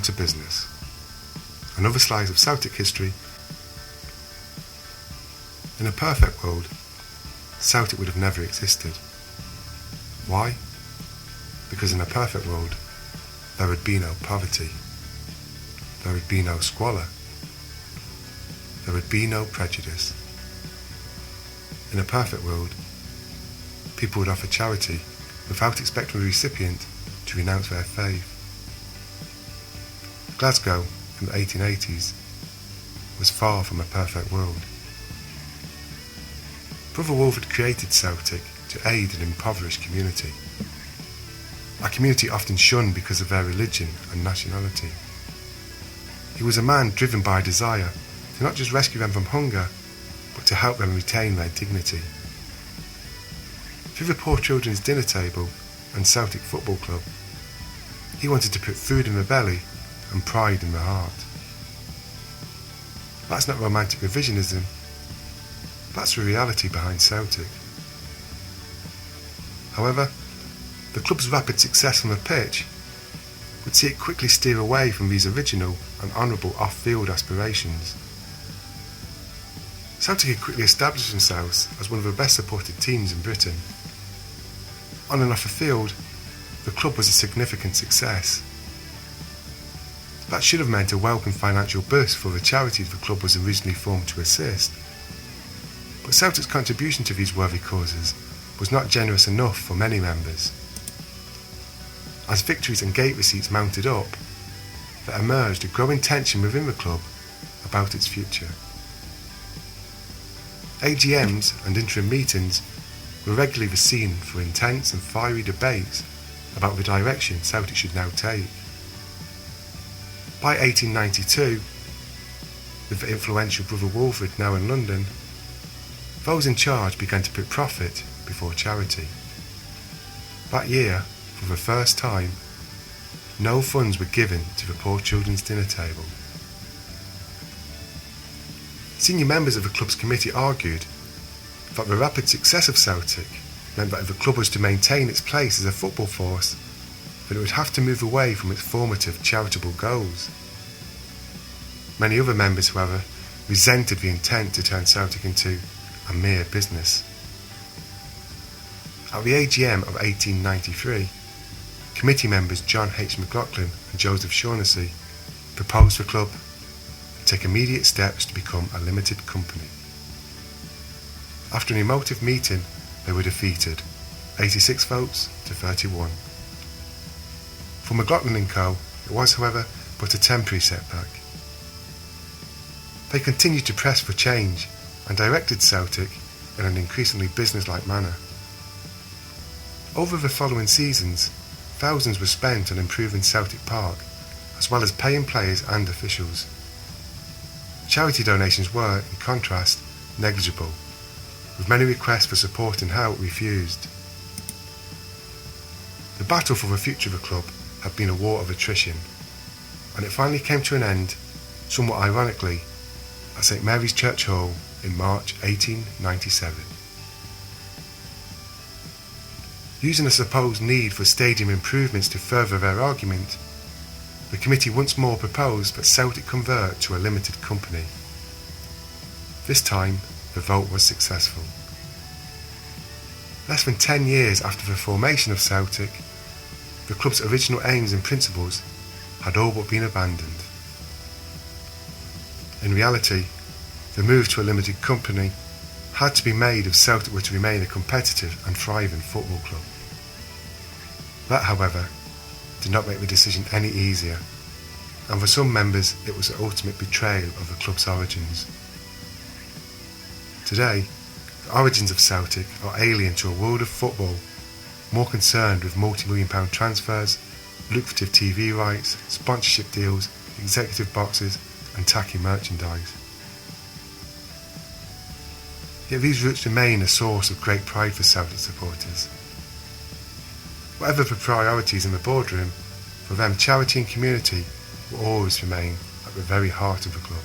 to business. Another slice of Celtic history. In a perfect world, Celtic would have never existed. Why? Because in a perfect world, there would be no poverty. There would be no squalor. There would be no prejudice. In a perfect world, people would offer charity without expecting the recipient to renounce their faith. Glasgow in the 1880s was far from a perfect world. Brother Wolford created Celtic to aid an impoverished community, a community often shunned because of their religion and nationality. He was a man driven by a desire to not just rescue them from hunger, but to help them retain their dignity. Through the Poor Children's Dinner Table and Celtic Football Club, he wanted to put food in the belly and pride in the heart. That's not romantic revisionism, that's the reality behind Celtic. However, the club's rapid success on the pitch would see it quickly steer away from these original and honourable off-field aspirations. Celtic had quickly established themselves as one of the best supported teams in Britain. On and off the field, the club was a significant success. That should have meant a welcome financial boost for the charities the club was originally formed to assist. But Celtic's contribution to these worthy causes was not generous enough for many members. As victories and gate receipts mounted up, there emerged a growing tension within the club about its future. AGMs and interim meetings were regularly the scene for intense and fiery debates about the direction Celtic should now take. By 1892, with the influential Brother Wolford now in London, those in charge began to put profit before charity. That year, for the first time, no funds were given to the Poor Children's Dinner Table. Senior members of the club's committee argued that the rapid success of Celtic meant that if the club was to maintain its place as a football force, then it would have to move away from its formative charitable goals. Many other members, however, resented the intent to turn Celtic into a mere business. At the AGM of 1893, committee members John H. McLaughlin and Joseph Shaughnessy proposed the club to take immediate steps to become a limited company. After an emotive meeting, they were defeated, 86 votes to 31. For McLaughlin & Co., it was, however, but a temporary setback. They continued to press for change and directed Celtic in an increasingly business-like manner. Over the following seasons, thousands were spent on improving Celtic Park, as well as paying players and officials. Charity donations were, in contrast, negligible, with many requests for support and help refused. The battle for the future of the club had been a war of attrition, and it finally came to an end, somewhat ironically, at St Mary's Church Hall in March 1897. Using a supposed need for stadium improvements to further their argument, the committee once more proposed that Celtic convert to a limited company. This time, the vote was successful. Less than 10 years after the formation of Celtic, the club's original aims and principles had all but been abandoned. In reality, the move to a limited company had to be made if Celtic were to remain a competitive and thriving football club. That, however, did not make the decision any easier, and for some members it was the ultimate betrayal of the club's origins. Today, the origins of Celtic are alien to a world of football, more concerned with multi-million-pound transfers, lucrative TV rights, sponsorship deals, executive boxes, and tacky merchandise. Yet these roots remain a source of great pride for Celtic supporters. Whatever the priorities in the boardroom, for them charity and community will always remain at the very heart of the club.